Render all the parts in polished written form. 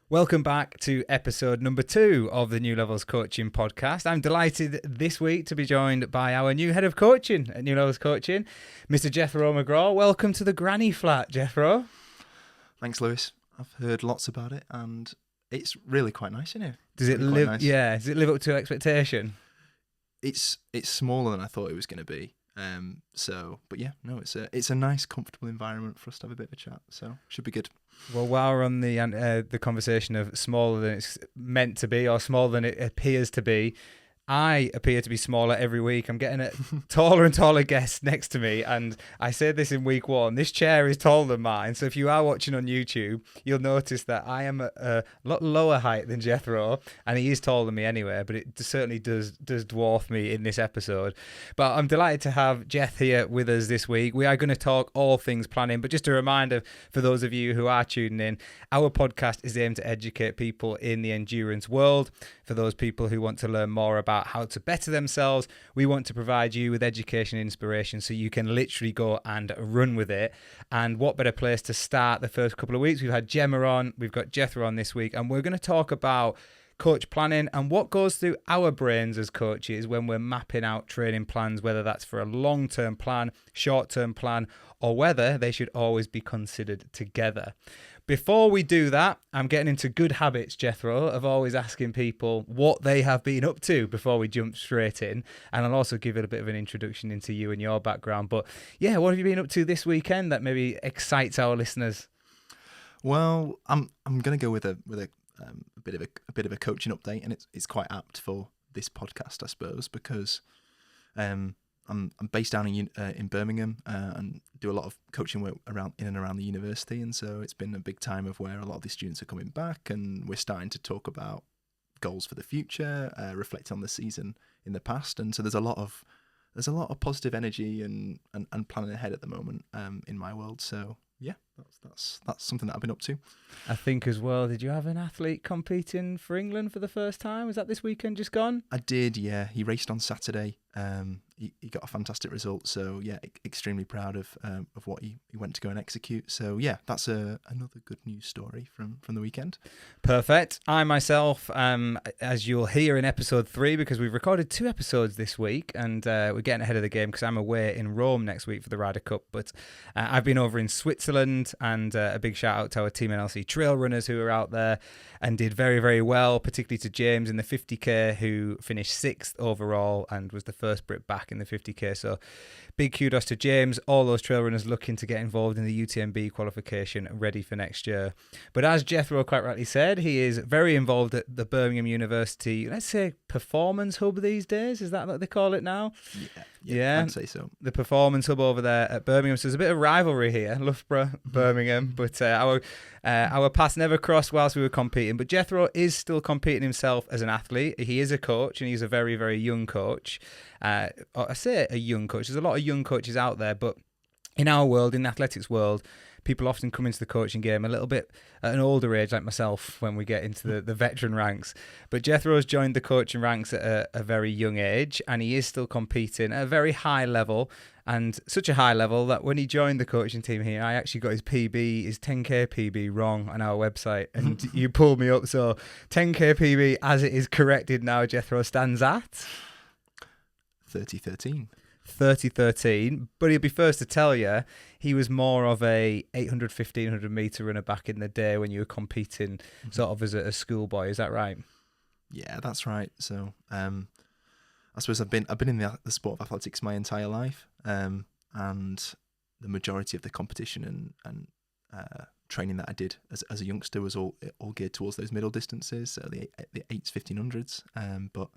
Welcome back to episode number 2 of the New Levels Coaching podcast. I'm delighted this week to be joined by our new head of coaching at New Levels Coaching, Mr. Jethro McGraw. Welcome to the granny flat, Jethro. Thanks, Lewis. I've heard lots about it, and it's really quite nice in here. Does it live? Nice. Yeah. Does it live up to expectation? It's smaller than I thought it was going to be. But it's a nice, comfortable environment for us to have a bit of a chat. So should be good. Well, while we're on the conversation of smaller than it's meant to be or smaller than it appears to be, I appear to be smaller every week. I'm getting a taller and taller guests next to me, and I said this in week 1. This chair is taller than mine, so if you are watching on YouTube, you'll notice that I am a lot lower height than Jethro, and he is taller than me anyway, but it certainly does dwarf me in this episode. But I'm delighted to have Jeth here with us this week. We are going to talk all things planning, but just a reminder for those of you who are tuning in, our podcast is aimed to educate people in the endurance world. For those people who want to learn more about how to better themselves, we want to provide you with education and inspiration so you can literally go and run with it. And what better place to start the first couple of weeks? We've had Gemma on, we've got Jethro on this week, and we're going to talk about coach planning and what goes through our brains as coaches when we're mapping out training plans, whether that's for a long-term plan, short-term plan, or whether they should always be considered together. Before we do that, I'm getting into good habits, Jethro, of always asking people what they have been up to before we jump straight in. And I'll also give it a bit of an introduction into you and your background. But yeah, what have you been up to this weekend that maybe excites our listeners? Well, I'm going to go with a bit of a coaching update, and it's quite apt for this podcast, I suppose, because I'm based down in Birmingham and do a lot of coaching work in and around the university, and so it's been a big time of where a lot of the students are coming back, and we're starting to talk about goals for the future, reflect on the season in the past, and so there's a lot of positive energy and planning ahead at the moment in my world. So yeah, that's something that I've been up to. I think as well, did you have an athlete competing for England for the first time? Was that this weekend just gone? I did, yeah. He raced on Saturday. He got a fantastic result. So yeah, extremely proud of what he went to go and execute. So yeah, that's another good news story from the weekend. Perfect. I myself, as you'll hear in episode 3, because we've recorded 2 episodes this week, and we're getting ahead of the game because I'm away in Rome next week for the Ryder Cup. But I've been over in Switzerland, and a big shout out to our Team NLC trail runners who were out there and did very, very well, particularly to James in the 50k, who finished 6th overall and was the first Brit back in the 50k. So big kudos to James, all those trail runners looking to get involved in the UTMB qualification ready for next year. But as Jethro quite rightly said, he is very involved at the Birmingham University, let's say performance hub these days. Is that what they call it now? Yeah, I'd say so. The performance hub over there at Birmingham. So there's a bit of rivalry here, Loughborough, Birmingham. But our paths never crossed whilst we were competing. But Jethro is still competing himself as an athlete. He is a coach, and he's a very, very young coach. I say a young coach. There's a lot of young coaches out there, but in our world, in the athletics world, people often come into the coaching game a little bit at an older age, like myself, when we get into the veteran ranks. But Jethro's joined the coaching ranks at a very young age, and he is still competing at a very high level, and such a high level that when he joined the coaching team here, I actually got his 10K PB wrong on our website, and you pulled me up. So 10K PB, as it is corrected now, Jethro stands at 30:13, but he'll be first to tell you he was more of a 800, 1500 metre runner back in the day when you were competing sort of as a schoolboy. Is that right? Yeah, that's right. So I suppose I've been in the sport of athletics my entire life, and the majority of the competition and training that I did as a youngster was all geared towards those middle distances, so the 8s, 1500s, but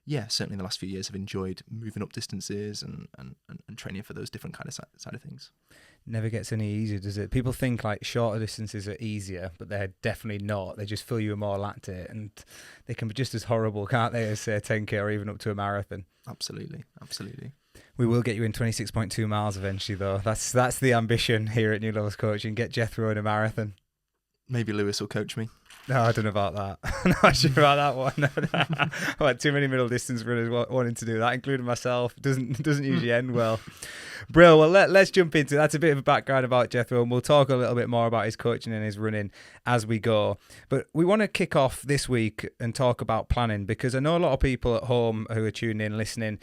yeah, certainly in the last few years I've enjoyed moving up distances and training for those different kind of side of things. Never gets any easier, does it? People think like shorter distances are easier, but they're definitely not. They just fill you with more lactate, and they can be just as horrible, can't they, as say a 10k or even up to a marathon. Absolutely. We will get you in 26.2 miles eventually, though. That's the ambition here at New Levels Coaching. Get Jethro in a marathon. Maybe Lewis will coach me. No, I don't know about that. I'm not sure about that one. I've had too many middle distance runners wanting to do that, including myself. Doesn't usually end well. Brill, well, let's jump into that's a bit of a background about Jethro, and we'll talk a little bit more about his coaching and his running as we go. But we want to kick off this week and talk about planning, because I know a lot of people at home who are tuning in, listening,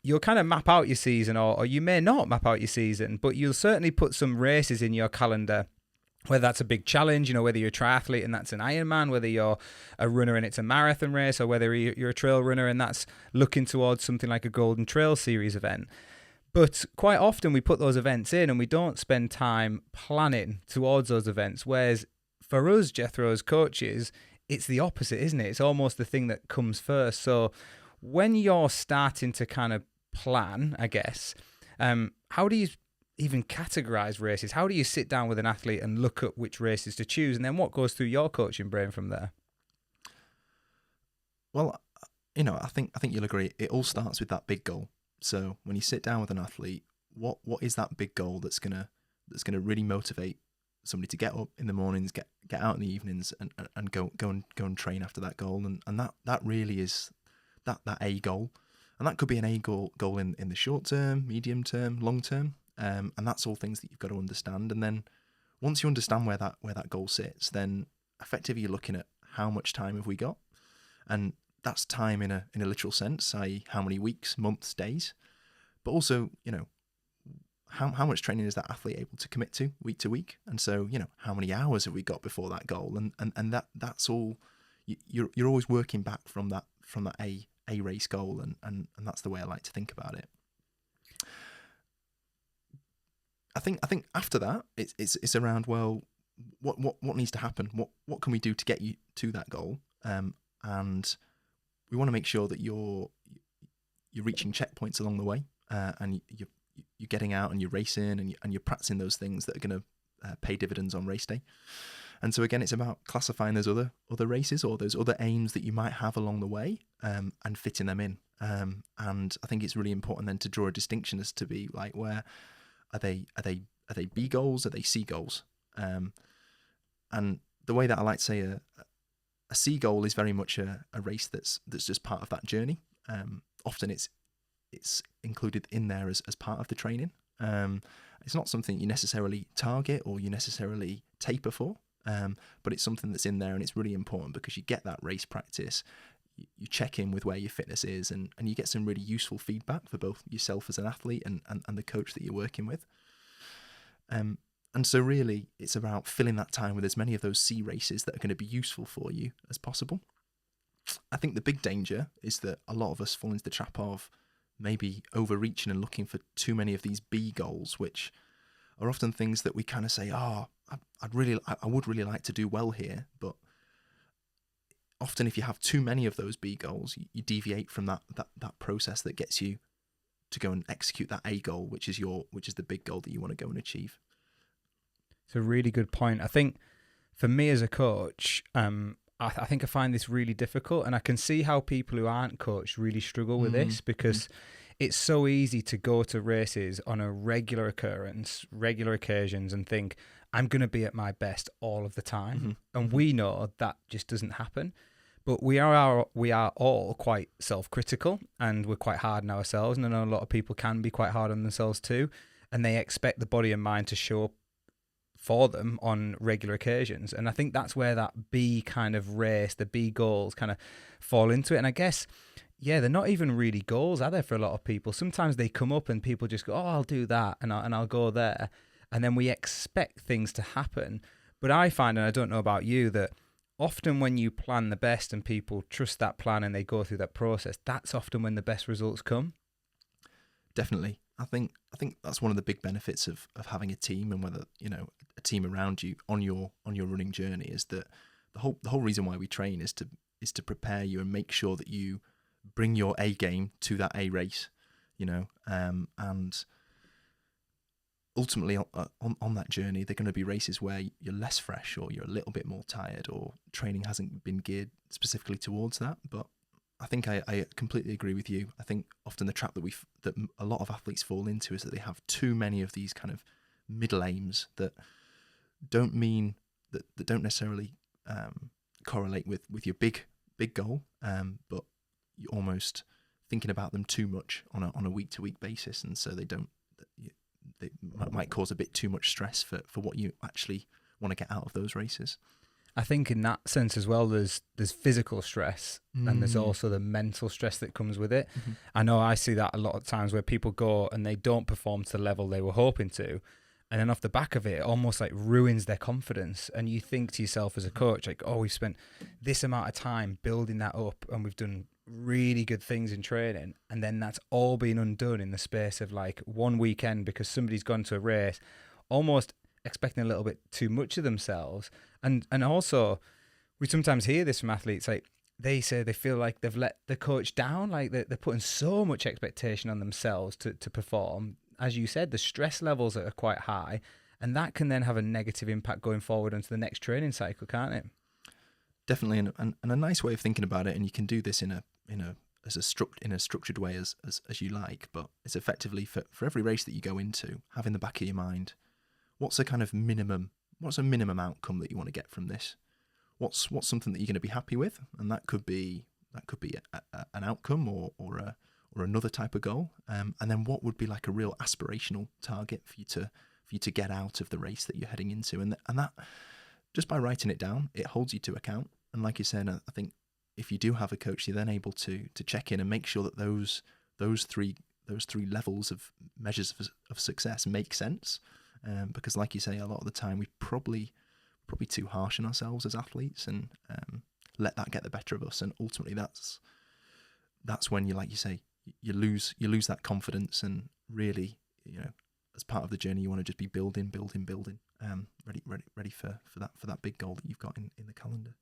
you'll kind of map out your season, or you may not map out your season, but you'll certainly put some races in your calendar. Whether that's a big challenge, whether you're a triathlete and that's an Ironman, whether you're a runner and it's a marathon race, or whether you're a trail runner and that's looking towards something like a Golden Trail Series event. But quite often we put those events in and we don't spend time planning towards those events. Whereas for us, Jethro, as coaches, it's the opposite, isn't it? It's almost the thing that comes first. So when you're starting to kind of plan, I guess, how do you even categorize races? How do you sit down with an athlete and look at which races to choose? And then what goes through your coaching brain from there? Well, I think you'll agree. It all starts with that big goal. So when you sit down with an athlete, what is that big goal that's gonna really motivate somebody to get up in the mornings, get out in the evenings, and go and train after that goal? And that really is that a goal, and that could be an a goal in the short term, medium term, long term. And that's all things that you've got to understand. And then once you understand where that goal sits, then effectively you're looking at how much time have we got, and that's time in a literal sense, i.e., how many weeks, months, days, but also how much training is that athlete able to commit to week, and so how many hours have we got before that goal, and that's all. You're always working back from that a race goal, and that's the way I like to think about it. I think after that, it's around, well, what needs to happen? What can we do to get you to that goal? And we want to make sure that you're reaching checkpoints along the way, and you're getting out and you're racing and you're practicing those things that are going to pay dividends on race day. And so again, it's about classifying those other races or those other aims that you might have along the way, and fitting them in. And I think it's really important then to draw a distinction as to be like, where are they B goals? Are they C goals? And the way that I like to say a C goal is very much a race that's just part of that journey. Often it's included in there as part of the training. It's not something you necessarily target or you necessarily taper for, but it's something that's in there, and it's really important because you get that race practice. You check in with where your fitness is, and you get some really useful feedback for both yourself as an athlete and the coach that you're working with. And so really it's about filling that time with as many of those C races that are going to be useful for you as possible. I think the big danger is that a lot of us fall into the trap of maybe overreaching and looking for too many of these B goals, which are often things that we kind of say, I would really like to do well here, but often if you have too many of those B goals, you deviate from that process that gets you to go and execute that A goal, which is the big goal that you want to go and achieve. It's a really good point. I think for me as a coach, I think I find this really difficult, and I can see how people who aren't coached really struggle with this, because it's so easy to go to races on a regular occurrence, regular occasions, and think, I'm going to be at my best all of the time. And we know that just doesn't happen. But we are all quite self-critical, and we're quite hard on ourselves. And I know a lot of people can be quite hard on themselves too, and they expect the body and mind to show up for them on regular occasions. And I think that's where that B kind of race, the B goals kind of fall into it. And I guess, they're not even really goals, are they, for a lot of people? Sometimes they come up and people just go, I'll do that, and I'll go there. And then we expect things to happen. But I find, and I don't know about you, that often when you plan the best and people trust that plan and they go through that process, that's often when the best results come. Definitely. I think that's one of the big benefits of having a team, and whether a team around you on your running journey, is that the whole reason why we train is to prepare you and make sure that you bring your A game to that A race, and ultimately on that journey, there are going to be races where you're less fresh, or you're a little bit more tired, or training hasn't been geared specifically towards that. But I think I completely agree with you. I think often the trap that a lot of athletes fall into is that they have too many of these kind of middle aims that don't mean that don't necessarily correlate with your big goal, but you're almost thinking about them too much on a week to week basis, and so they might cause a bit too much stress for what you actually want to get out of those races. I think in that sense as well, there's physical stress and there's also the mental stress that comes with it. Mm-hmm. I know I see that a lot of times where people go and they don't perform to the level they were hoping to. And then off the back of it, it almost like ruins their confidence. And you think to yourself as a coach, like, oh, we've spent this amount of time building that up and we've done really good things in training. And then that's all been undone in the space of like one weekend because somebody's gone to a race, almost expecting a little bit too much of themselves. And also, we sometimes hear this from athletes, like they say they feel like they've let the coach down, like they're putting so much expectation on themselves to perform. As you said, the stress levels are quite high, and that can then have a negative impact going forward into the next training cycle, can't it? Definitely, and a nice way of thinking about it, and you can do this in a structured way as you like, but it's effectively for every race that you go into, have in the back of your mind, what's a minimum outcome that you want to get from this? What's something that you're going to be happy with, and that could be an outcome or another type of goal, and then what would be like a real aspirational target for you to get out of the race that you're heading into, and that just by writing it down, it holds you to account. And like you said, I think if you do have a coach, you're then able to check in and make sure that those three levels of measures of success make sense. Because like you say, a lot of the time we probably too harsh on ourselves as athletes and let that get the better of us, and ultimately that's when you lose that confidence, and really, as part of the journey you want to just be building, ready for that big goal that you've got in the calendar.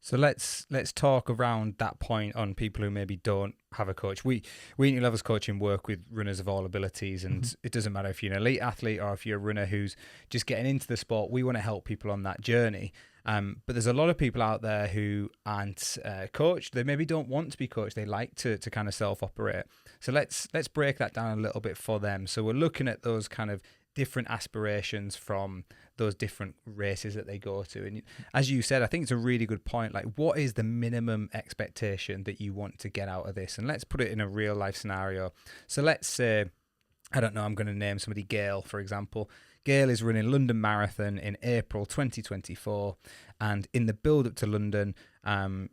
So let's talk around that point on people who maybe don't have a coach. We in New Levels Coaching work with runners of all abilities, and it doesn't matter if you're an elite athlete or if you're a runner who's just getting into the sport. We want to help people on that journey. But there's a lot of people out there who aren't coached. They maybe don't want to be coached. They like to kind of self-operate. So let's break that down a little bit for them. So we're looking at those kind of different aspirations from those different races that they go to. And as you said, I think it's a really good point. Like, what is the minimum expectation that you want to get out of this? And let's put it in a real life scenario. So let's say, I don't know, I'm going to name somebody Gail, for example. Gail is running London Marathon in April 2024. And in the build up to London,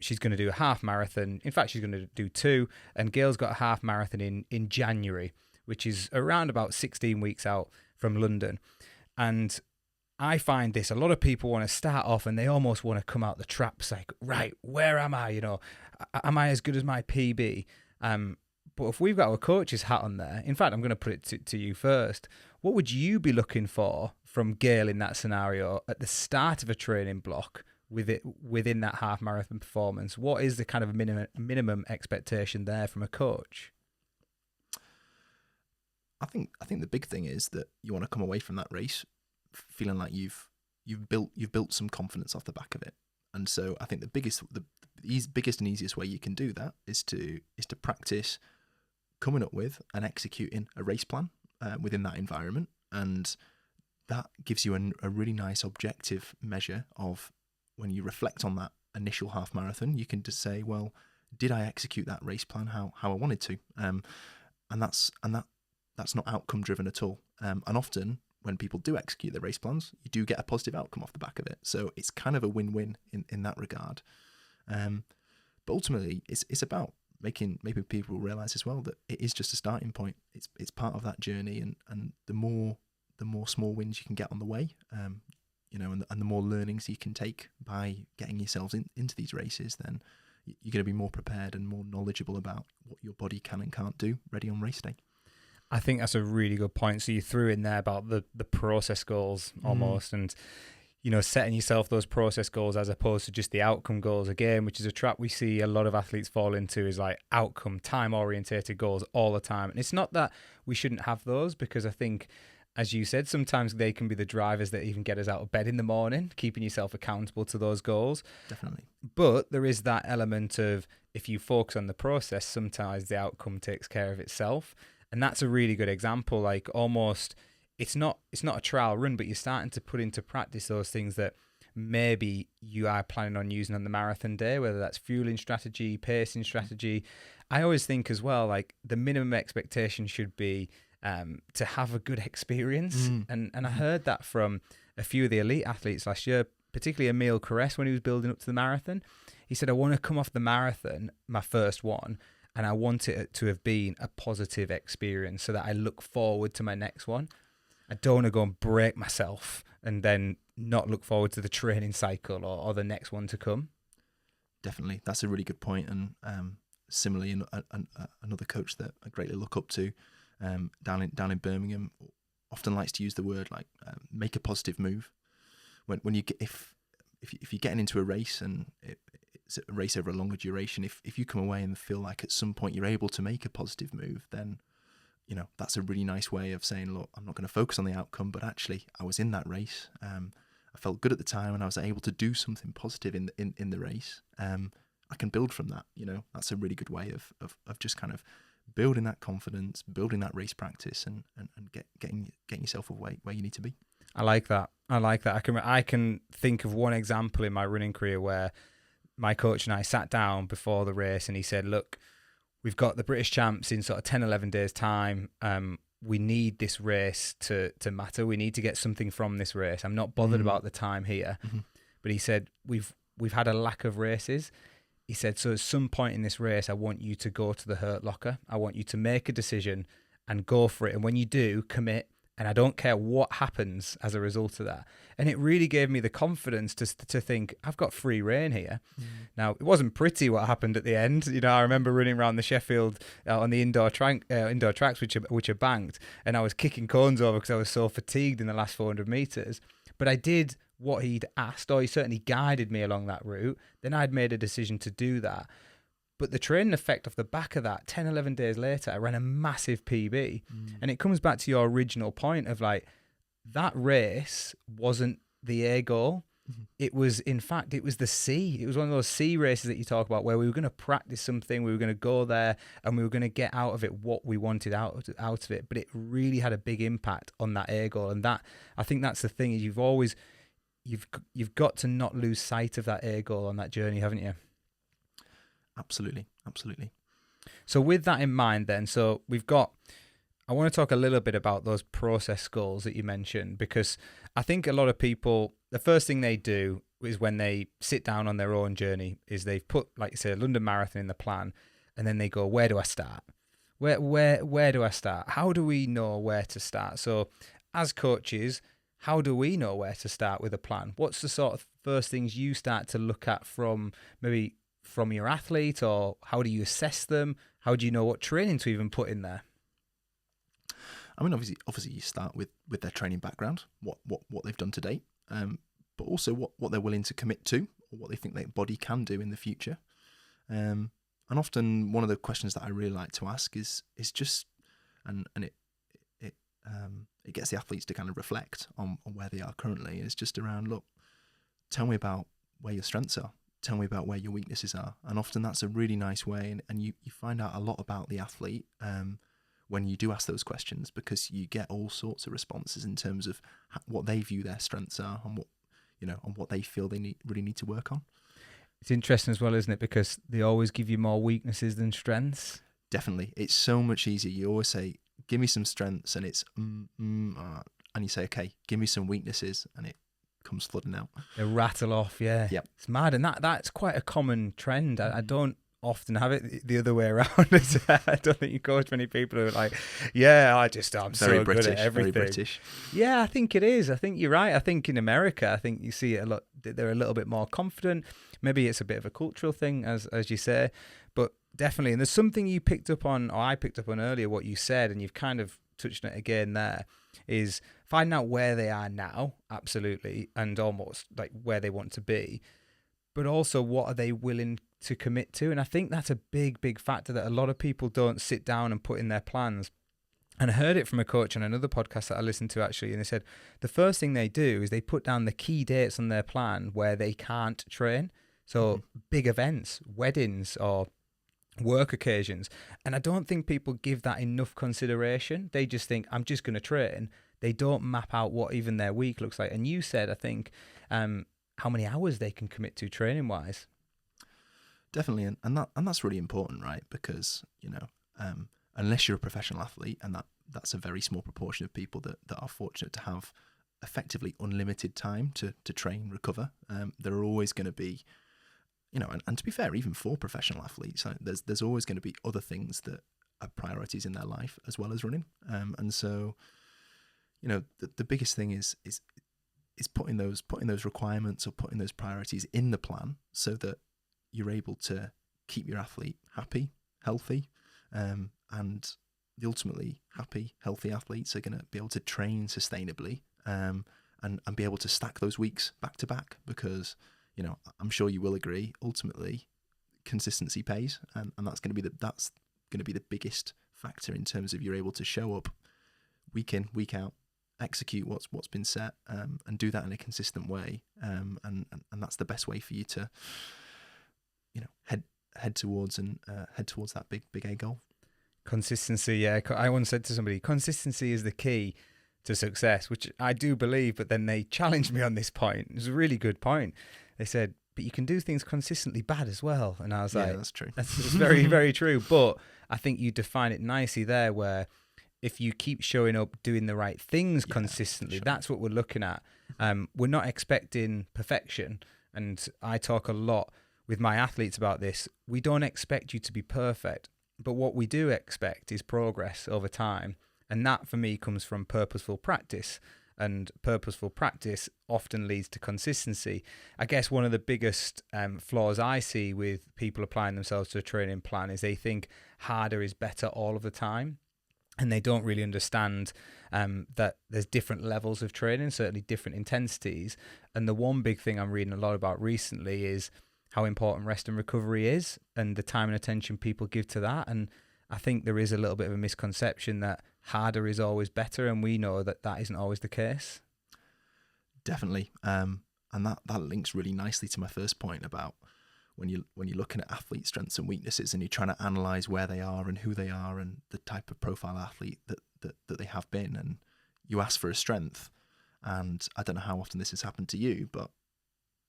she's going to do a half marathon. In fact, she's going to do two. And Gail's got a half marathon in January, which is around about 16 weeks out from London. And I find this, a lot of people want to start off and they almost want to come out the traps like, right, where am I? Am I as good as my PB? But if we've got our coach's hat on there, in fact, I'm going to put it to you first. What would you be looking for from Gail in that scenario at the start of a training block within that half marathon performance? What is the kind of minimum expectation there from a coach? I think the big thing is that you want to come away from that race feeling like you've built some confidence off the back of it. And so I think the biggest and easiest way you can do that is to practice coming up with and executing a race plan within that environment, and that gives you a really nice objective measure of when you reflect on that initial half marathon. You can just say, well, did I execute that race plan how I wanted to? And that's not outcome driven at all. And often when people do execute their race plans, you do get a positive outcome off the back of it. So it's kind of a win-win in that regard. But ultimately, it's about making people realize as well that it is just a starting point. It's part of that journey, and the more small wins you can get on the way, and the more learnings you can take by getting yourselves into these races, then you're going to be more prepared and more knowledgeable about what your body can and can't do ready on race day. I think that's a really good point. So you threw in there about the process goals almost, and setting yourself those process goals as opposed to just the outcome goals again, which is a trap we see a lot of athletes fall into, is like outcome, time orientated goals all the time. And it's not that we shouldn't have those, because I think, as you said, sometimes they can be the drivers that even get us out of bed in the morning, keeping yourself accountable to those goals. Definitely. But there is that element of, if you focus on the process, sometimes the outcome takes care of itself. And that's a really good example. Like, almost, it's not a trial run, but you're starting to put into practice those things that maybe you are planning on using on the marathon day, whether that's fueling strategy, pacing strategy. I always think as well, like the minimum expectation should be to have a good experience. And I heard that from a few of the elite athletes last year, particularly Emil Caress when he was building up to the marathon. He said, I want to come off the marathon, my first one, and I want it to have been a positive experience so that I look forward to my next one. I don't want to go and break myself and then not look forward to the training cycle or the next one to come. Definitely. That's a really good point. And similarly, another coach that I greatly look up to down in Birmingham often likes to use the word like make a positive move. When you get, if you're getting into a race and it's a race over a longer duration, if you come away and feel like at some point you're able to make a positive move, then that's a really nice way of saying, look, I'm not going to focus on the outcome, but actually I was in that race. I felt good at the time and I was able to do something positive in the race. I can build from that. That's a really good way of just kind of building that confidence, building that race practice, and getting yourself away where you need to be. I like that. I can think of one example in my running career where my coach and I sat down before the race and he said, look, we've got the British champs in sort of 10, 11 days time. We need this race to matter. We need to get something from this race. I'm not bothered about the time here. But he said, we've had a lack of races. He said, so at some point in this race, I want you to go to the hurt locker. I want you to make a decision and go for it. And when you do, commit. And I don't care what happens as a result of that. And it really gave me the confidence to think, I've got free reign here. Now, it wasn't pretty what happened at the end. I remember running around the Sheffield on the indoor tracks, which are banked. And I was kicking cones over because I was so fatigued in the last 400 metres. But I did what he'd asked, or he certainly guided me along that route. Then I'd made a decision to do that. But the training effect off the back of that, 10, 11 days later, I ran a massive PB. And it comes back to your original point of like, that race wasn't the A goal. It was, in fact, it was the C. It was one of those C races that you talk about where we were going to practice something, we were going to go there and we were going to get out of it what we wanted out of it. But it really had a big impact on that A goal. And that, I think that's the thing, is you've got to not lose sight of that A goal on that journey, haven't you? Absolutely. So with that in mind then, I want to talk a little bit about those process goals that you mentioned, because I think a lot of people, the first thing they do is when they sit down on their own journey is they've put, like you say, a London Marathon in the plan, and then they go, where do I start? Where do I start? How do we know where to start? So as coaches, how do we know where to start with a plan? What's the sort of first things you start to look at from your athlete, or how do you assess them? How do you know what training to even put in there? I mean, obviously you start with their training background, what they've done to date, but also what they're willing to commit to, or what they think their body can do in the future. And often one of the questions that I really like to ask is just, and it gets the athletes to kind of reflect on where they are currently. And it's just around, look, tell me about where your strengths are. Tell me about where your weaknesses are. And often that's a really nice way. And you find out a lot about the athlete when you do ask those questions, because you get all sorts of responses in terms of what they view their strengths are and what they feel they really need to work on. It's interesting as well, isn't it? Because they always give you more weaknesses than strengths. Definitely. It's so much easier. You always say, give me some strengths, and it's, and you say, okay, give me some weaknesses, and it comes flooding out. They rattle off, yeah. Yep. It's mad, and that's quite a common trend. I don't often have it the other way around. I don't think you coach many people who are like, yeah, I'm so good at everything. Very British. Yeah, I think it is. I think you're right. I think in America, I think you see it a lot. They're a little bit more confident. Maybe it's a bit of a cultural thing, as you say, but definitely. And there's something you picked up on, or I picked up on earlier, what you said, and you've kind of touched on it again there, is finding out where they are now, absolutely, and almost like where they want to be, but also what are they willing to commit to. And I think that's a big factor that a lot of people don't sit down and put in their plans. And I heard it from a coach on another podcast that I listened to, actually, and they said the first thing they do is they put down the key dates on their plan where they can't train. So big events, weddings, or work occasions. And I don't think people give that enough consideration. They just think, I'm just going to train. They don't map out what even their week looks like. And you said, I think, how many hours they can commit to training wise. Definitely, and that's really important, right? Because unless you're a professional athlete, and that's a very small proportion of people that are fortunate to have effectively unlimited time to train, recover. There are always going to be, and to be fair, even for professional athletes, there's always going to be other things that are priorities in their life as well as running. And so, the biggest thing is putting those requirements or putting those priorities in the plan so that you're able to keep your athlete happy, healthy, and the ultimately happy, healthy athletes are going to be able to train sustainably, and be able to stack those weeks back to back, because I'm sure you will agree, ultimately consistency pays, and that's going to be the biggest factor in terms of you're able to show up week in, week out, execute what's been set, and do that in a consistent way, and that's the best way for you to head towards that big A goal. Consistency, yeah. I once said to somebody, consistency is the key to success, which I do believe, but then they challenged me on this point. It was a really good point. They said, but you can do things consistently bad as well. And I was like, that's true. That's very, very true. But I think you define it nicely there, where if you keep showing up, doing the right things consistently, sure, that's what we're looking at. We're not expecting perfection. And I talk a lot with my athletes about this. We don't expect you to be perfect, but what we do expect is progress over time. And that for me comes from purposeful practice, and purposeful practice often leads to consistency. I guess one of the biggest flaws I see with people applying themselves to a training plan is they think harder is better all of the time. And they don't really understand that there's different levels of training, certainly different intensities. And the one big thing I'm reading a lot about recently is how important rest and recovery is, and the time and attention people give to that. And I think there is a little bit of a misconception that harder is always better, and we know that isn't always the case. Definitely, and that links really nicely to my first point about when you're looking at athlete strengths and weaknesses, and you're trying to analyze where they are and who they are and the type of profile athlete that they have been, and you ask for a strength, and I don't know how often this has happened to you, but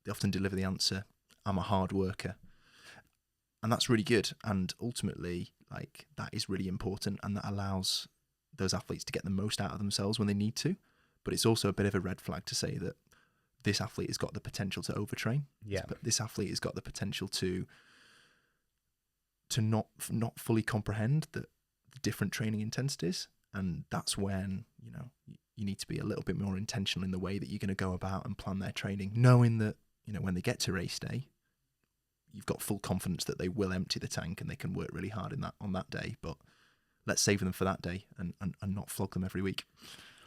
they often deliver the answer, I'm a hard worker. And that's really good, and ultimately, like, that is really important, and that allows those athletes to get the most out of themselves when they need to. But it's also a bit of a red flag to say that this athlete has got the potential to overtrain. Yeah. But this athlete has got the potential to not fully comprehend the different training intensities, and that's when you need to be a little bit more intentional in the way that you're going to go about and plan their training, knowing that when they get to race day, you've got full confidence that they will empty the tank and they can work really hard on that day. But let's save them for that day and not flog them every week.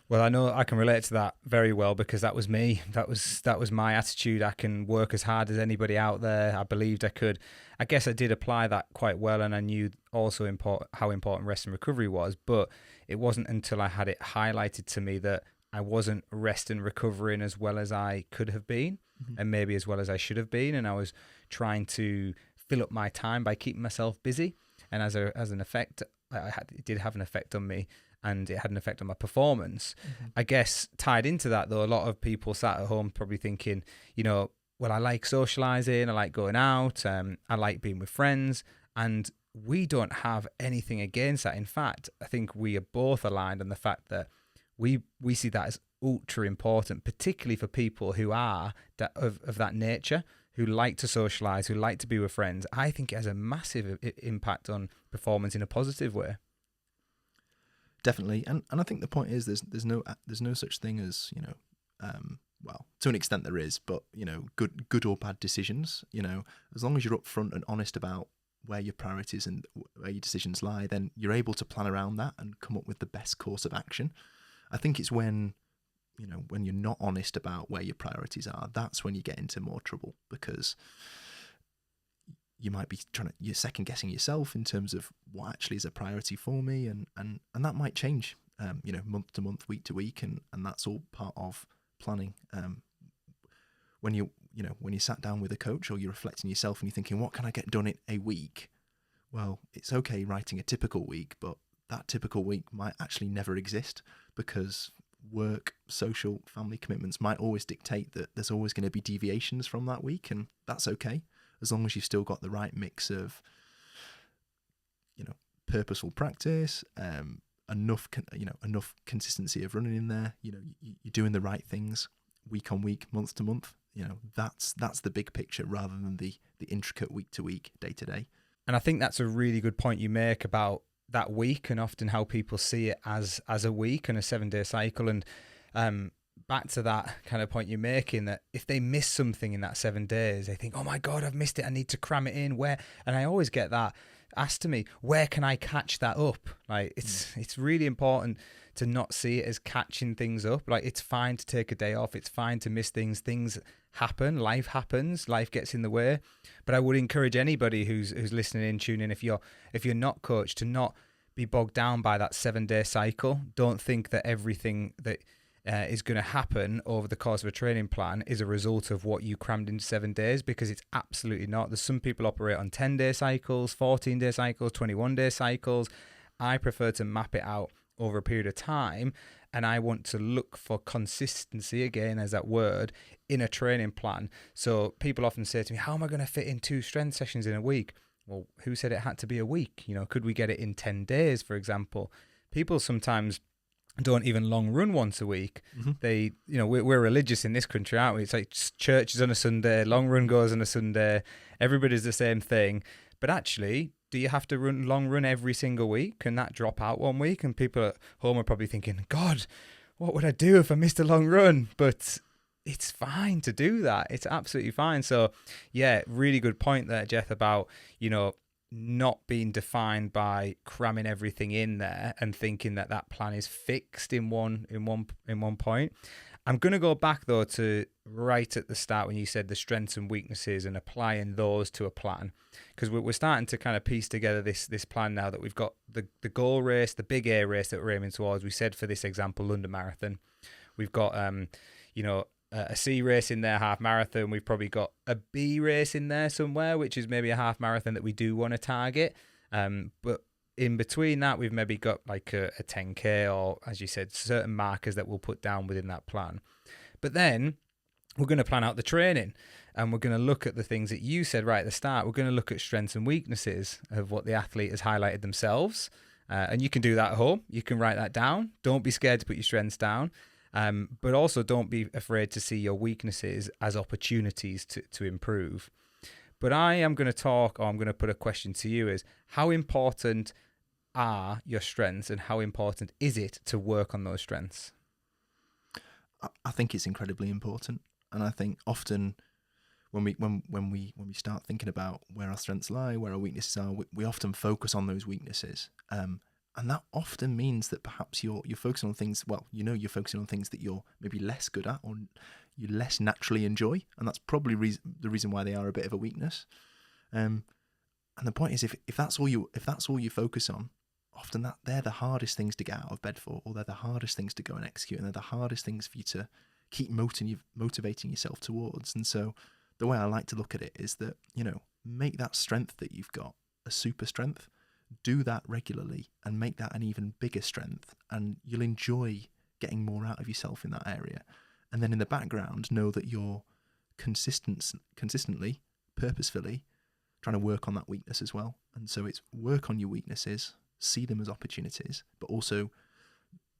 Well, I know I can relate to that very well, because that was me. That was my attitude. I can work as hard as anybody out there. I believed I could. I guess I did apply that quite well, and I knew also how important rest and recovery was. But it wasn't until I had it highlighted to me that I wasn't rest and recovering as well as I could have been, and maybe as well as I should have been. And I was trying to fill up my time by keeping myself busy. And as an effect, it did have an effect on me, and it had an effect on my performance. I guess tied into that, though, a lot of people sat at home probably thinking, well, I like socializing, I like going out, I like being with friends, and we don't have anything against that. In fact, I think we are both aligned on the fact that we see that as ultra important, particularly for people who are of that nature, who like to socialize, who like to be with friends. I think it has a massive impact on performance in a positive way. Definitely, and I think the point is there's no such thing as well, to an extent there is, but good or bad decisions. As long as you're upfront and honest about where your priorities and where your decisions lie, then you're able to plan around that and come up with the best course of action. I think it's when you're not honest about where your priorities are, that's when you get into more trouble, because you might be you're second guessing yourself in terms of what actually is a priority for me, and that might change, month to month, week to week, and that's all part of planning. When you sat down with a coach, or you're reflecting yourself and you're thinking, what can I get done in a week? Well, it's okay writing a typical week, but that typical week might actually never exist, because work, social, family commitments might always dictate that there's always going to be deviations from that week, and that's okay, as long as you've still got the right mix of, purposeful practice, enough consistency of running in there. You're doing the right things week on week, month to month. That's the big picture rather than the intricate week to week, day to day. And I think that's a really good point you make about that week, and often how people see it as a week and a 7-day cycle. And back to that kind of point you're making, that if they miss something in that 7 days, they think, oh my God, I've missed it, I need to cram it in. Where? And I always get that asked to me, where can I catch that up? Like, it's really important to not see it as catching things up. Like, it's fine to take a day off, it's fine to miss things happen, life happens, life gets in the way. But I would encourage anybody who's listening in, tuning in, if you're not coached, to not be bogged down by that 7-day cycle. Don't think that everything that is going to happen over the course of a training plan is a result of what you crammed into 7 days, because it's absolutely not. There's some people operate on 10-day cycles, 14-day cycles, 21-day cycles. I prefer to map it out over a period of time, and I want to look for consistency, again, as that word, in a training plan. So people often say to me, how am I going to fit in 2 strength sessions in a week? Well, who said it had to be a week? Could we get it in 10 days, for example? People sometimes don't even long run once a week. Mm-hmm. We're religious in this country, aren't we? It's like church is on a Sunday, long run goes on a Sunday, everybody's the same thing. But actually, do you have to long run every single week? Can that drop out one week? And people at home are probably thinking, God, what would I do if I missed a long run? But it's fine to do that. It's absolutely fine. So yeah, really good point there, Jeth, about, not being defined by cramming everything in there and thinking that plan is fixed in one point. I'm going to go back though to right at the start when you said the strengths and weaknesses and applying those to a plan, because we're starting to kind of piece together this plan now that we've got the goal race, the big A race that we're aiming towards. We said for this example, London Marathon. We've got a C race in there, half marathon. We've probably got a B race in there somewhere, which is maybe a half marathon that we do want to target. But in between that, we've maybe got like a 10K, or, as you said, certain markers that we'll put down within that plan. But then we're going to plan out the training, and we're going to look at the things that you said right at the start. We're going to look at strengths and weaknesses of what the athlete has highlighted themselves. And you can do that at home. You can write that down. Don't be scared to put your strengths down. But also don't be afraid to see your weaknesses as opportunities to improve. But I am going to talk, or I'm going to put a question to you, is how important are your strengths, and how important is it to work on those strengths? I think it's incredibly important, and I think often when we start thinking about where our strengths lie, where our weaknesses are, we often focus on those weaknesses. And that often means that perhaps you're focusing on things, you're focusing on things that you're maybe less good at, or you less naturally enjoy, and that's probably the reason why they are a bit of a weakness. And the point is, if that's all you focus on, often that they're the hardest things to get out of bed for, or they're the hardest things to go and execute, and they're the hardest things for you to keep motivating yourself towards. And so the way I like to look at it is that, make that strength that you've got a super strength. Do that regularly and make that an even bigger strength, and you'll enjoy getting more out of yourself in that area. And then in the background, know that you're consistently, purposefully trying to work on that weakness as well. And so it's work on your weaknesses, see them as opportunities, but also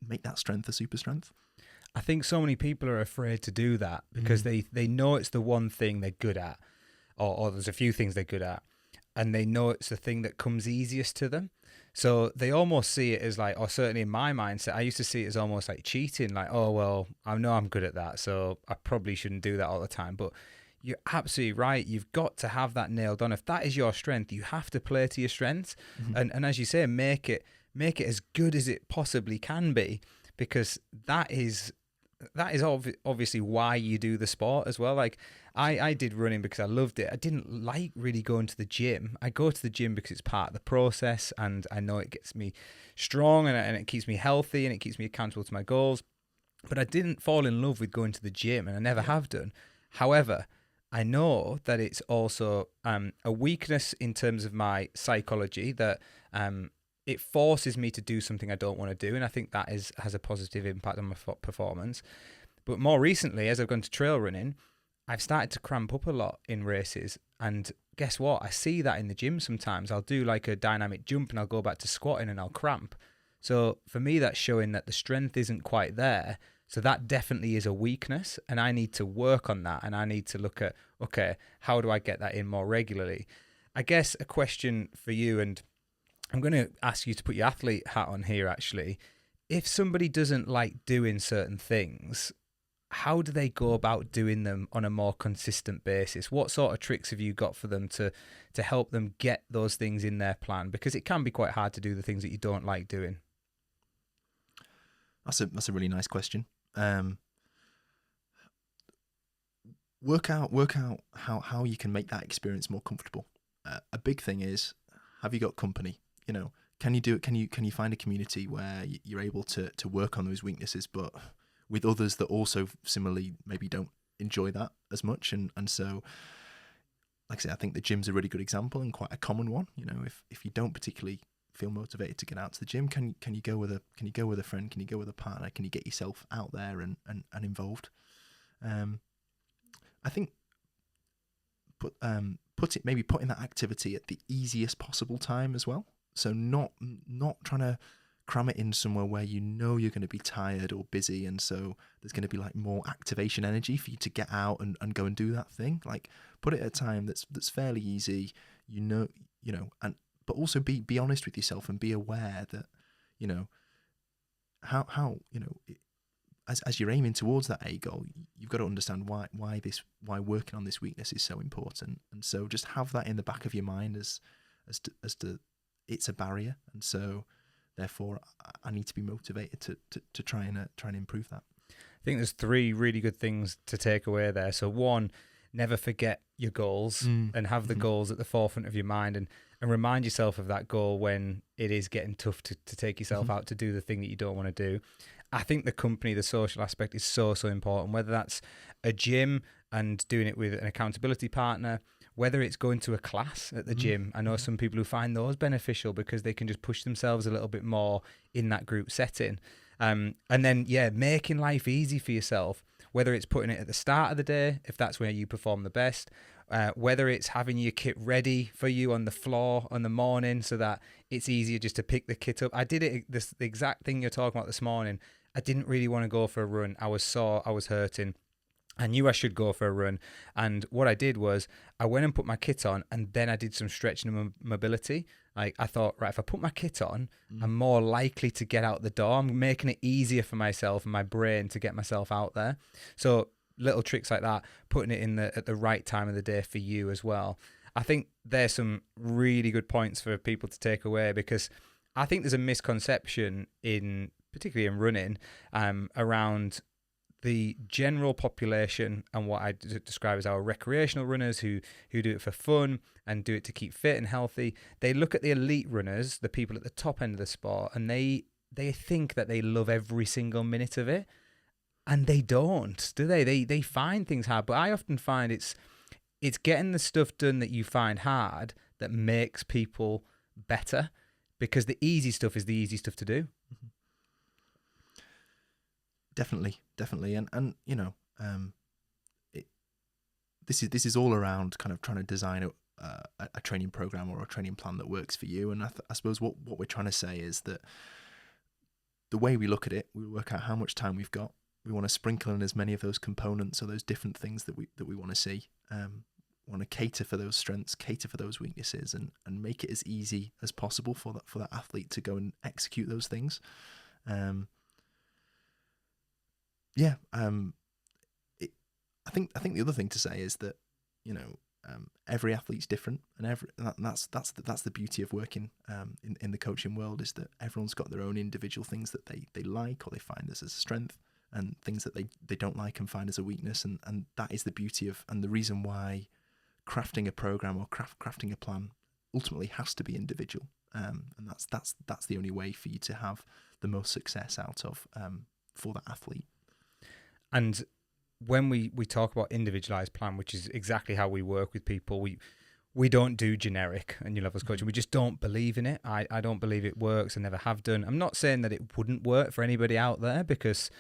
make that strength a super strength. I think so many people are afraid to do that because they know it's the one thing they're good at, or there's a few things they're good at, and they know it's the thing that comes easiest to them. So they almost see it as like, or certainly in my mindset, I used to see it as almost like cheating. Like, oh, well, I know I'm good at that, so I probably shouldn't do that all the time. But you're absolutely right. You've got to have that nailed on. If that is your strength, you have to play to your strengths. And as you say, make it as good as it possibly can be, because that is obviously why you do the sport as well. Like I did running because I loved it. I didn't like really going to the gym. I go to the gym because it's part of the process, and I know it gets me strong, and it keeps me healthy, and it keeps me accountable to my goals. But I didn't fall in love with going to the gym, and I never have done. However, I know that it's also a weakness in terms of my psychology, that it forces me to do something I don't want to do, and I think that has a positive impact on my performance. But more recently, as I've gone to trail running, I've started to cramp up a lot in races, and guess what? I see that in the gym sometimes. I'll do like a dynamic jump and I'll go back to squatting and I'll cramp. So for me, that's showing that the strength isn't quite there. So that definitely is a weakness, and I need to work on that, and I need to look at, okay, how do I get that in more regularly? I guess a question for you, and I'm going to ask you to put your athlete hat on here actually. If somebody doesn't like doing certain things, how do they go about doing them on a more consistent basis? What sort of tricks have you got for them to help them get those things in their plan? Because it can be quite hard to do the things that you don't like doing. That's a really nice question. Work out how you can make that experience more comfortable. A big thing is, have you got company? You know, can you do it? Can you find a community where you're able to work on those weaknesses, but with others that also similarly maybe don't enjoy that as much, and so, like I say, I think the gym's a really good example and quite a common one. You know, if you don't particularly feel motivated to get out to the gym, can you go with a friend? Can you go with a partner? Can you get yourself out there and involved? I think putting that activity at the easiest possible time as well. So not trying to cram it in somewhere where you know you're going to be tired or busy, and so there's going to be like more activation energy for you to get out and go and do that thing. Like, put it at a time that's fairly easy, you know, and but also be honest with yourself and be aware that, you know, how you know, as you're aiming towards that A goal, you've got to understand why working on this weakness is so important, and so just have that in the back of your mind as to it's a barrier, and so therefore I need to be motivated to try and improve that. I think there's 3 really good things to take away there. So 1, never forget your goals and have the goals at the forefront of your mind, and remind yourself of that goal when it is getting tough to take yourself out to do the thing that you don't want to do. I think the company, the social aspect is so important, whether that's a gym and doing it with an accountability partner, whether it's going to a class at the gym. I know some people who find those beneficial because they can just push themselves a little bit more in that group setting. And then, making life easy for yourself, whether it's putting it at the start of the day, if that's where you perform the best, whether it's having your kit ready for you on the floor on the morning so that it's easier just to pick the kit up. I did it, the exact thing you're talking about this morning. I didn't really want to go for a run. I was sore, I was hurting. I knew I should go for a run, and what I did was I went and put my kit on, and then I did some stretching and mobility. Like, I thought, right, if I put my kit on, I'm more likely to get out the door. I'm making it easier for myself and my brain to get myself out there. So little tricks like that, putting it at the right time of the day for you as well. I think there's some really good points for people to take away, because I think there's a misconception particularly in running, around the general population and what I describe as our recreational runners who do it for fun and do it to keep fit and healthy. They look at the elite runners, the people at the top end of the sport, and they think that they love every single minute of it, and they don't, do they? They find things hard, but I often find it's getting the stuff done that you find hard that makes people better, because the easy stuff is the easy stuff to do. Definitely, and you know, this is all around kind of trying to design a training program or a training plan that works for you. And I suppose what we're trying to say is that the way we look at it, we work out how much time we've got. We want to sprinkle in as many of those components or those different things that we want to see. Want to cater for those strengths, cater for those weaknesses, and make it as easy as possible for that athlete to go and execute those things. I think the other thing to say is that, you know, every athlete's different, and that's the beauty of working in the coaching world, is that everyone's got their own individual things that they like or they find as a strength, and things that they don't like and find as a weakness, and that is the beauty of, and the reason why crafting a program or crafting a plan ultimately has to be individual, and that's the only way for you to have the most success out of for that athlete. And when we talk about individualized plan, which is exactly how we work with people, we don't do generic and new levels coaching. We just don't believe in it. I don't believe it works. I never have done. I'm not saying that it wouldn't work for anybody out there, because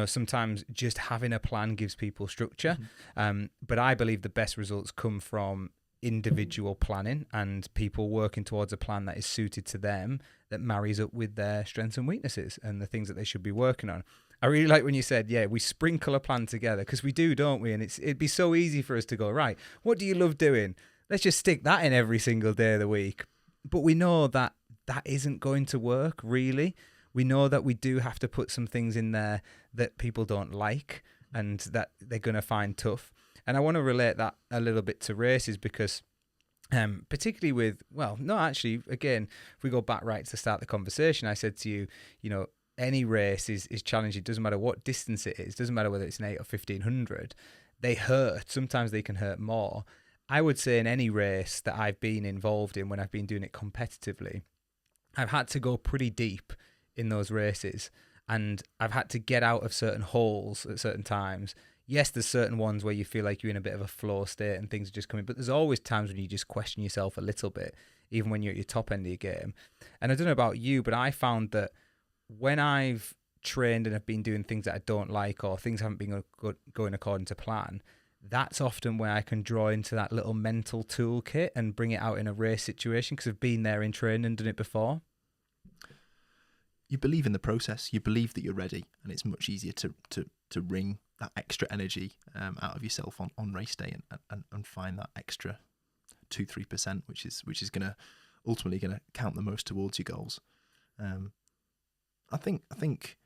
sometimes just having a plan gives people structure. But I believe the best results come from individual planning and people working towards a plan that is suited to them, that marries up with their strengths and weaknesses and the things that they should be working on. I really like when you said, yeah, we sprinkle a plan together, because we do, don't we? And it'd be so easy for us to go, right, what do you love doing? Let's just stick that in every single day of the week. But we know that that isn't going to work, really. We know that we do have to put some things in there that people don't like and that they're going to find tough. And I want to relate that a little bit to races, because particularly with, again, if we go back right to start the conversation, I said to you, any race is challenging. It doesn't matter what distance it is. It doesn't matter whether it's an 8 or 1500. They hurt. Sometimes they can hurt more. I would say in any race that I've been involved in, when I've been doing it competitively, I've had to go pretty deep in those races, and I've had to get out of certain holes at certain times. Yes, there's certain ones where you feel like you're in a bit of a flow state and things are just coming, but there's always times when you just question yourself a little bit, even when you're at your top end of your game. And I don't know about you, but I found that when I've trained and have been doing things that I don't like, or things haven't been going according to plan, that's often where I can draw into that little mental toolkit and bring it out in a race situation, because I've been there in training and done it before. You believe in the process. You believe that you're ready, and it's much easier to wring that extra energy out of yourself on race day and find that extra 2-3%, which is gonna ultimately gonna count the most towards your goals. I think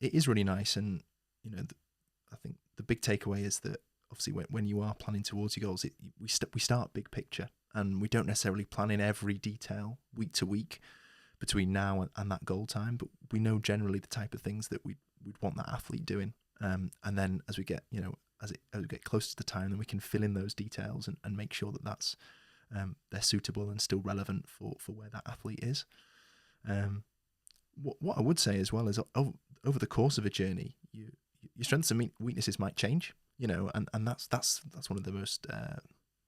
it is really nice, and I think the big takeaway is that obviously when you are planning towards your goals, we start big picture, and we don't necessarily plan in every detail week to week between now and that goal time, but we know generally the type of things that we'd want that athlete doing, and then as we get as we get closer to the time, then we can fill in those details and make sure that that's they're suitable and still relevant for where that athlete is. What I would say as well is over the course of a journey, your strengths and weaknesses might change, and that's one of the most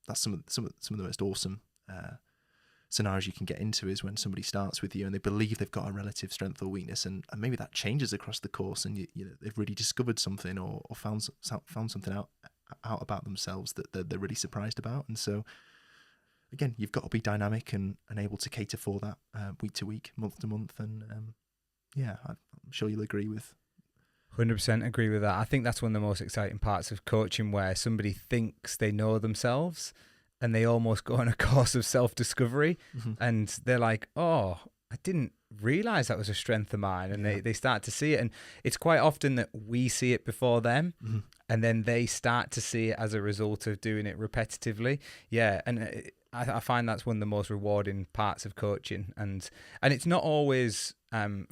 that's some of the most awesome scenarios you can get into, is when somebody starts with you and they believe they've got a relative strength or weakness, and maybe that changes across the course, and they've really discovered something or found something out about themselves that they're really surprised about. And so again, you've got to be dynamic and able to cater for that week to week, month to month, and I'm sure you'll agree with. 100% agree with that. I think that's one of the most exciting parts of coaching, where somebody thinks they know themselves and they almost go on a course of self-discovery, and they're like, oh, I didn't realize that was a strength of mine. And they start to see it. And it's quite often that we see it before them, and then they start to see it as a result of doing it repetitively. Yeah. And I find that's one of the most rewarding parts of coaching. And it's not always,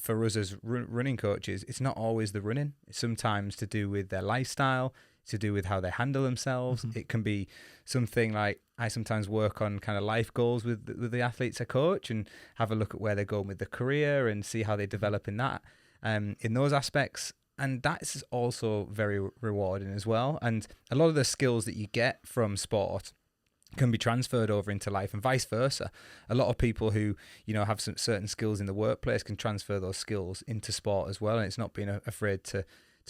for us as running coaches, it's not always the running. It's sometimes to do with their lifestyle, to do with how they handle themselves. It can be something like, I sometimes work on kind of life goals with the athletes I coach, and have a look at where they're going with their career and see how they develop in that, in those aspects. And that's also very rewarding as well. And a lot of the skills that you get from sport can be transferred over into life, and vice versa. A lot of people who have some certain skills in the workplace can transfer those skills into sport as well, and it's not being afraid to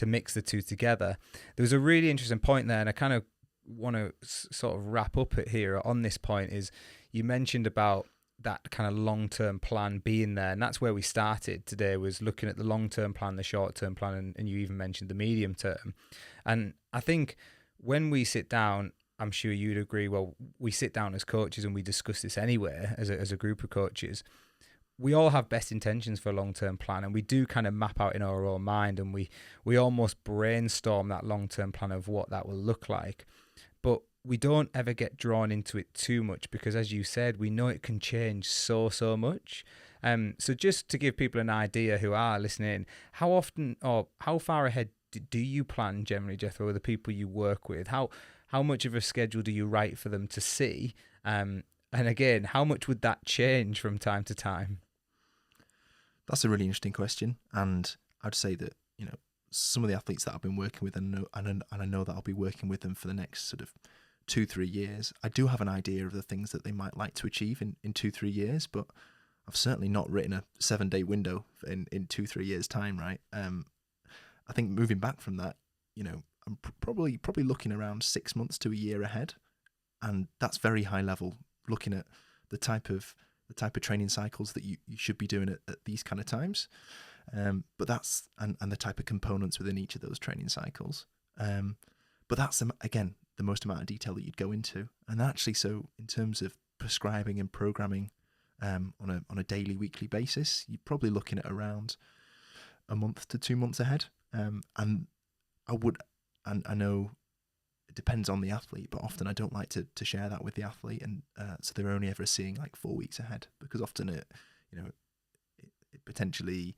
mix the two together. There was a really interesting point there, and I kind of want to sort of wrap up it here on this point, is you mentioned about that kind of long-term plan being there, and that's where we started today, was looking at the long-term plan, the short-term plan, and you even mentioned the medium term. And I think when we sit down, I'm sure you'd agree, well, we sit down as coaches and we discuss this anyway as a group of coaches. We all have best intentions for a long-term plan, and we do kind of map out in our own mind, and we almost brainstorm that long-term plan of what that will look like. But we don't ever get drawn into it too much, because as you said, we know it can change so much. So just to give people an idea who are listening, how often or how far ahead do you plan generally, Jethro, with the people you work with? How much of a schedule do you write for them to see? And again, how much would that change from time to time? That's a really interesting question, and I'd say that some of the athletes that I've been working with, and I know that I'll be working with them for the next sort of 2-3 years, I do have an idea of the things that they might like to achieve in 2-3 years, but I've certainly not written a 7-day window in 2-3 years time, right? I think moving back from that, I'm probably looking around 6 months to a year ahead, and that's very high level, looking at the type of training cycles that you should be doing at these kind of times, but that's and the type of components within each of those training cycles. But that's again the most amount of detail that you'd go into, and actually, so in terms of prescribing and programming on a daily, weekly basis, you're probably looking at around a month to 2 months ahead. And I know it depends on the athlete, but often I don't like to share that with the athlete, and so they're only ever seeing like 4 weeks ahead, because often it potentially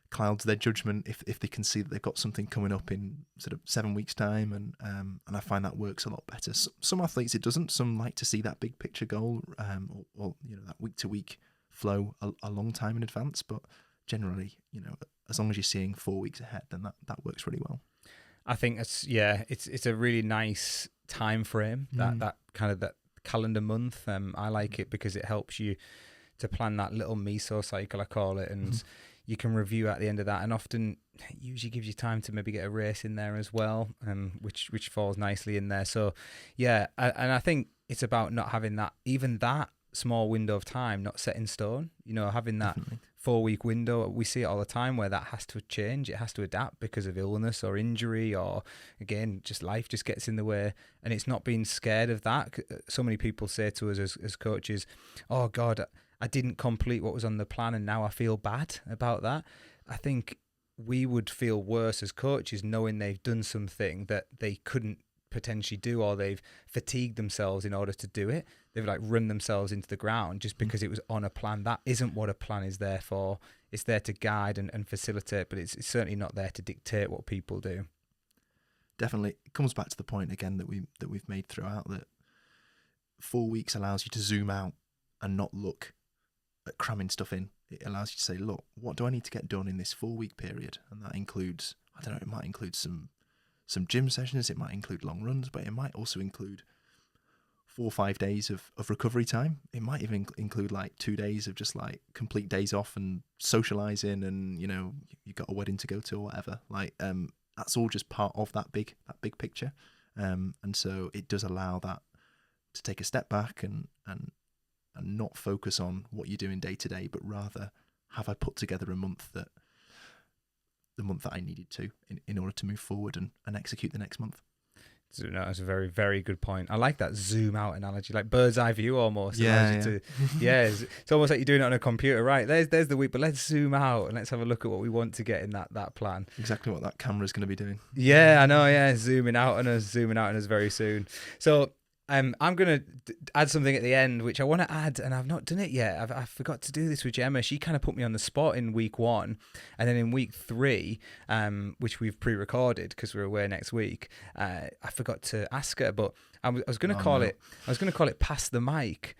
clouds their judgment if they can see that they've got something coming up in sort of 7 weeks time, and I find that works a lot better. Some athletes it doesn't. Some like to see that big picture goal, or that week to week flow a long time in advance, but generally, as long as you're seeing 4 weeks ahead, then that works really well. I think it's a really nice time frame, that kind of that calendar month. I like it because it helps you to plan that little meso cycle, I call it, and you can review at the end of that, and often it usually gives you time to maybe get a race in there as well, which falls nicely in there. So yeah, and I think it's about not having that small window of time not set in stone, having that Definitely. 4 week window. We see it all the time where that has to change. It has to adapt because of illness or injury, or again, just life just gets in the way, and it's not being scared of that. So many people say to us as coaches, oh God, I didn't complete what was on the plan and now I feel bad about that. I think we would feel worse as coaches knowing they've done something that they couldn't potentially do, or they've fatigued themselves in order to do it. They've like run themselves into the ground just because it was on a plan. That isn't what a plan is there for. It's there to guide and facilitate, but it's certainly not there to dictate what people do. Definitely, it comes back to the point again that we've made throughout, that 4 weeks allows you to zoom out and not look at cramming stuff in. It allows you to say, look, what do I need to get done in this 4 week period? And that includes, it might include some gym sessions, it might include long runs, but it might also include 4 or 5 days of recovery time. It might even include like 2 days of just like complete days off and socializing, and you've got a wedding to go to or whatever. Like that's all just part of that big picture. And so it does allow that to take a step back and not focus on what you're doing day to day, but rather, have I put together the month that I needed to in order to move forward and execute the next month. So no, that's a very, very good point. I like that zoom out analogy, like bird's eye view almost. Yeah. It's almost like you're doing it on a computer, right? There's the week, but let's zoom out and let's have a look at what we want to get in that plan. Exactly what that camera's going to be doing. Yeah, I know. Yeah, zooming out on us very soon. So I'm going to add something at the end, which I want to add, and I've not done it yet. I forgot to do this with Gemma. She kind of put me on the spot in week 1, and then in week 3, which we've pre-recorded because we're away next week, I forgot to ask her, but I was going to call it. I was going to call it pass the mic.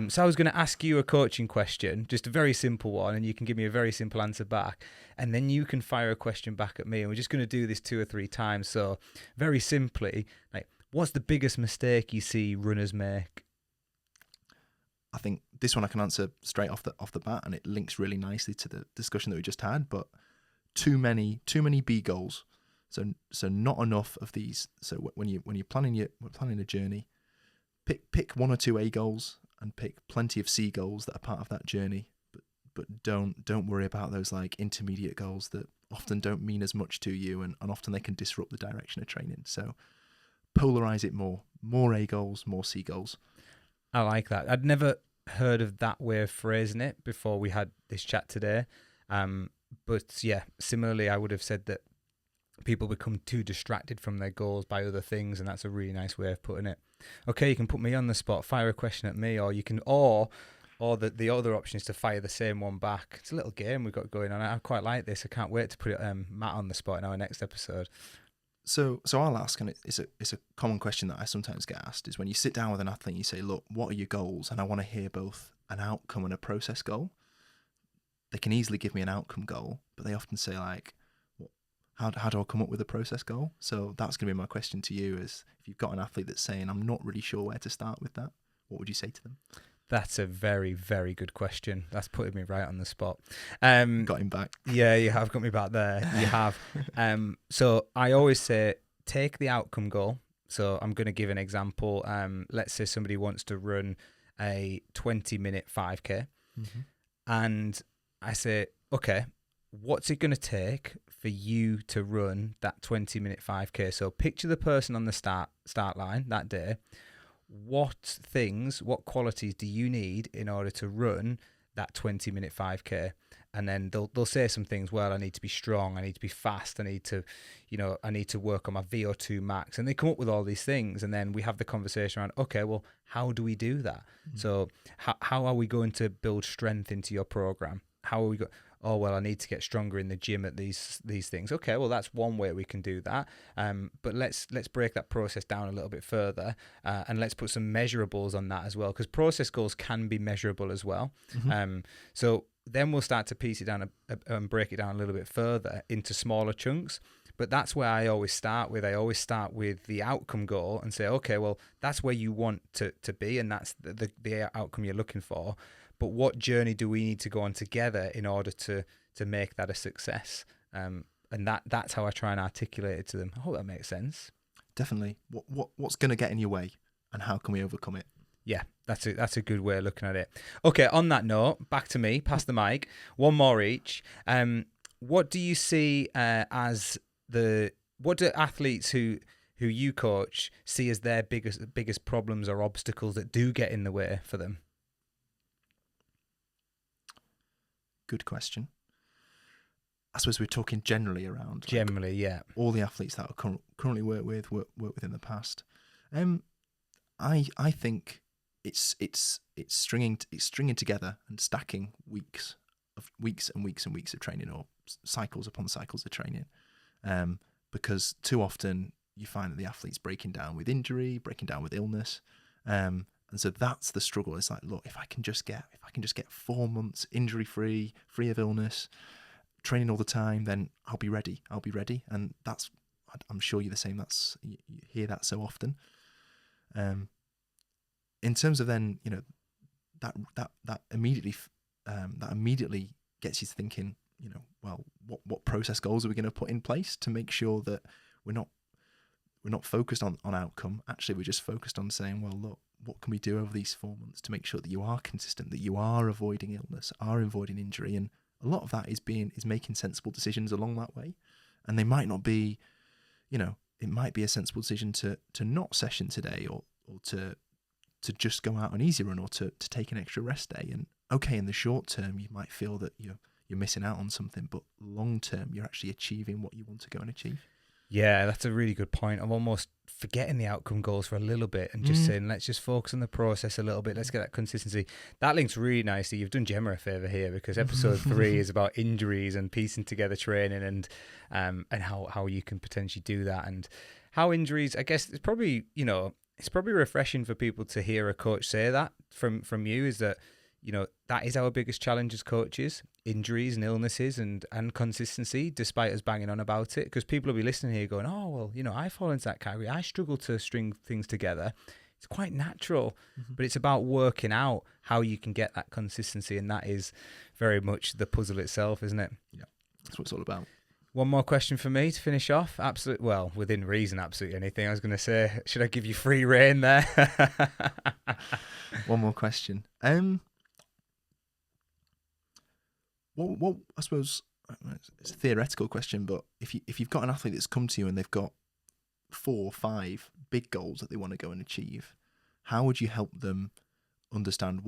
So I was going to ask you a coaching question, just a very simple one, and you can give me a very simple answer back, and then you can fire a question back at me, and we're just going to do this 2 or 3 times. So very simply, like, what's the biggest mistake you see runners make? I think this one I can answer straight off the bat, and it links really nicely to the discussion that we just had. But too many B goals. So not enough of these. So when you're planning a journey, pick 1 or 2 A goals and pick plenty of C goals that are part of that journey. But don't worry about those like intermediate goals that often don't mean as much to you, and often they can disrupt the direction of training. So polarize it more A goals, more C goals. I like that. I'd never heard of that way of phrasing it before we had this chat today. But yeah, similarly, I would have said that people become too distracted from their goals by other things, and that's a really nice way of putting it. Okay, you can put me on the spot, fire a question at me, or you can, or the other option is to fire the same one back. It's a little game we've got going on. I quite like this. I can't wait to put Matt on the spot in our next episode. So I'll ask, and it's a common question that I sometimes get asked, is when you sit down with an athlete and you say, look, what are your goals? And I want to hear both an outcome and a process goal. They can easily give me an outcome goal, but they often say like, how do I come up with a process goal? So that's going to be my question to you: is if you've got an athlete that's saying, I'm not really sure where to start with that, what would you say to them? That's a very, very good question. That's putting me right on the spot. Got him back. Yeah, you have got me back there. You have. So I always say, take the outcome goal. So I'm going to give an example. Let's say somebody wants to run a 20-minute 5K. Mm-hmm. And I say, okay, what's it going to take for you to run that 20-minute 5K? So picture the person on the start line that day. What qualities do you need in order to run that 20-minute 5K? And then they'll say some things. Well, I need to be strong. I need to be fast. I need to work on my VO2 max. And they come up with all these things. And then we have the conversation around, okay, well, how do we do that? Mm-hmm. So how are we going to build strength into your program? How are we going? Oh, well, I need to get stronger in the gym at these things. Okay, well, that's one way we can do that. But let's break that process down a little bit further, and let's put some measurables on that as well, because process goals can be measurable as well. Mm-hmm. So then we'll start to piece it down and break it down a little bit further into smaller chunks. But that's where I always start with. I always start with the outcome goal and say, okay, well, that's where you want to be, and that's the outcome you're looking for. But what journey do we need to go on together in order to make that a success? And that's how I try and articulate it to them. I hope that makes sense. Definitely. What's going to get in your way, and how can we overcome it? Yeah, that's a good way of looking at it. Okay, on that note, back to me. Pass the mic. One more each. What do you see what do athletes who you coach see as their biggest problems or obstacles that do get in the way for them? Good question. I suppose we're talking generally around. Generally, yeah. All the athletes that I currently work with in the past. I think it's stringing together and stacking weeks and weeks of training, or cycles upon cycles of training. Because too often you find that the athlete's breaking down with injury, breaking down with illness. And so that's the struggle. It's like, look, if I can just get 4 months injury free of illness, training all the time, then I'll be ready. And I'm sure you're the same. You hear that so often. In terms of then, that immediately gets you thinking, well, what process goals are we going to put in place to make sure that we're not focused on outcome. Actually, we're just focused on saying, well, look, what can we do over these 4 months to make sure that you are consistent, that you are avoiding illness, are avoiding injury. And a lot of that is making sensible decisions along that way. And they might not be, it might be a sensible decision to not session today, or to just go out on easy run, or to take an extra rest day. And okay, in the short term, you might feel that you're missing out on something, but long term, you're actually achieving what you want to go and achieve. Yeah, that's a really good point. I'm almost forgetting the outcome goals for a little bit and just saying, let's just focus on the process a little bit. Let's get that consistency. That links really nicely. You've done Gemma a favour here, because episode 3 is about injuries and piecing together training and how you can potentially do that, and how injuries, I guess it's probably refreshing for people to hear a coach say that from you, is that, that is our biggest challenge as coaches: injuries and illnesses and consistency, despite us banging on about it. Because people will be listening here going, oh, well, I fall into that category. I struggle to string things together. It's quite natural, but it's about working out how you can get that consistency. And that is very much the puzzle itself, isn't it? Yeah, that's what it's all about. One more question for me to finish off. Well, within reason, absolutely anything. I was going to say, should I give you free rein there? One more question. Well, I suppose it's a theoretical question, but if you've got an athlete that's come to you and they've got 4 or 5 big goals that they want to go and achieve, how would you help them understand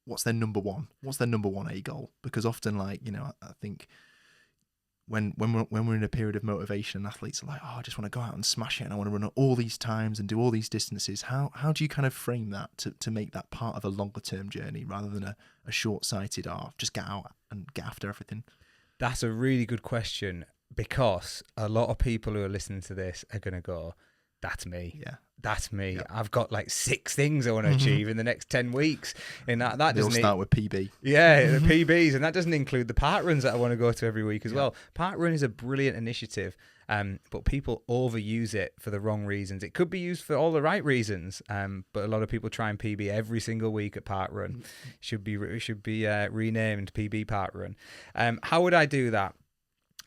what's their number one? What's their number 1A goal? Because often, I think when we're in a period of motivation, athletes are like, oh, I just want to go out and smash it, and I want to run all these times and do all these distances. How do you kind of frame that to make that part of a longer term journey, rather than a short-sighted, just get out and get after everything? That's a really good question, because a lot of people who are listening to this are going to go, That's me. Yeah. That's me. Yeah. I've got like 6 things I want to achieve in the next 10 weeks. And that They all doesn't start with PB. Yeah, the PBs, and that doesn't include the park runs that I want to go to every week as Yeah. well. Park run is a brilliant initiative, but people overuse it for the wrong reasons. It could be used for all the right reasons, but a lot of people try and PB every single week at park run. Should be renamed PB Park Run. How would I do that?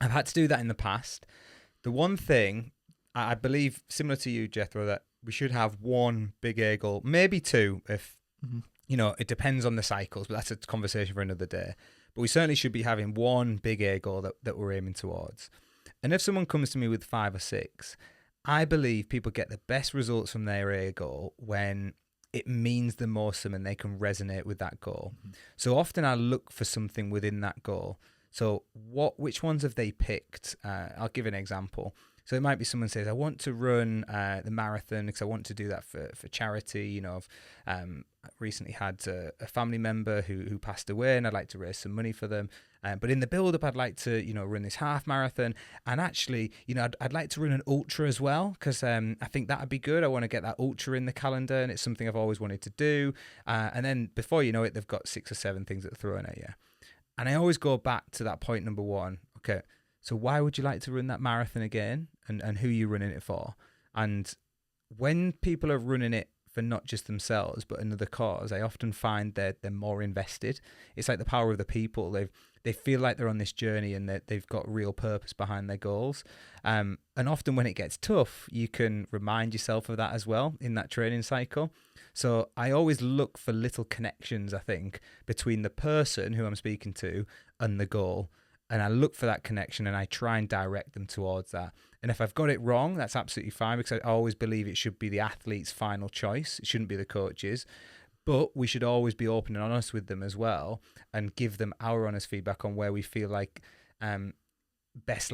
I've had to do that in the past. The one thing I believe, similar to you, Jethro, that we should have one big A goal, maybe 2 if. You know, it depends on the cycles, but that's a conversation for another day. But we certainly should be having one big A goal that we're aiming towards. And if someone comes to me with 5 or 6, I believe people get the best results from their A goal when it means the most to them and they can resonate with that goal. So often I look for something within that goal. So which ones have they picked? I'll give an example. So it might be someone says, I want to run the marathon because I want to do that for charity. You know, I've recently had a family member who passed away and I'd like to raise some money for them. But in the build-up, I'd like to, you know, run this half marathon. And actually, you know, I'd like to run an ultra as well because I think that would be good. I want to get that ultra in the calendar and it's something I've always wanted to do. And then before you know it, they've got 6 or 7 things that they're throwing at you. And I always go back to that point number 1. Okay, so why would you like to run that marathon again? And who are you running it for? And when people are running it for not just themselves, but another cause, I often find that they're more invested. It's like the power of the people. They feel like they're on this journey and that they've got real purpose behind their goals. And often when it gets tough, you can remind yourself of that as well in that training cycle. So I always look for little connections, I think, between the person who I'm speaking to and the goal. And I look for that connection and I try and direct them towards that. And if I've got it wrong, that's absolutely fine because I always believe it should be the athlete's final choice. It shouldn't be the coach's. But we should always be open and honest with them as well and give them our honest feedback on where we feel like it best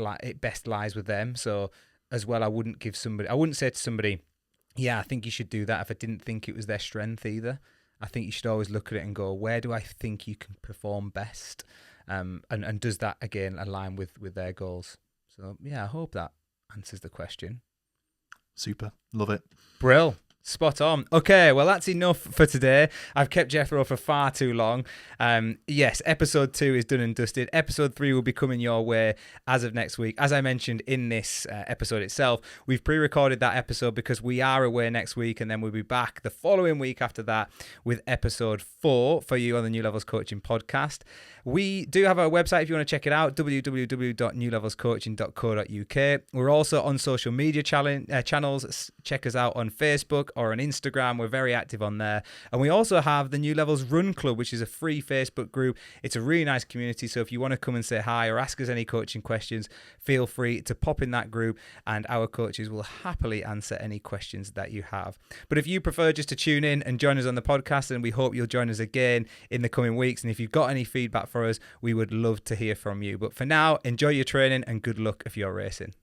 lies with them. So as well, I wouldn't say to somebody, yeah, I think you should do that if I didn't think it was their strength either. I think you should always look at it and go, where do I think you can perform best? And does that, again, align with their goals? So, yeah, I hope that answers the question. Super. Love it. Brill. Spot on. Okay, well, that's enough for today. I've kept Jethro for far too long. Yes, episode 2 is done and dusted. Episode 3 will be coming your way as of next week. As I mentioned in this episode itself, we've pre-recorded that episode because we are away next week, and then we'll be back the following week after that with episode 4 for you on the New Levels Coaching podcast. We do have our website if you want to check it out, www.newlevelscoaching.co.uk. We're also on social media channels. Check us out on Facebook or on Instagram. We're very active on there. And we also have the New Levels Run Club, which is a free Facebook group. It's a really nice community. So if you want to come and say hi or ask us any coaching questions, feel free to pop in that group and our coaches will happily answer any questions that you have. But if you prefer just to tune in and join us on the podcast, and we hope you'll join us again in the coming weeks. And if you've got any feedback for us, we would love to hear from you. But for now, enjoy your training and good luck if you're racing.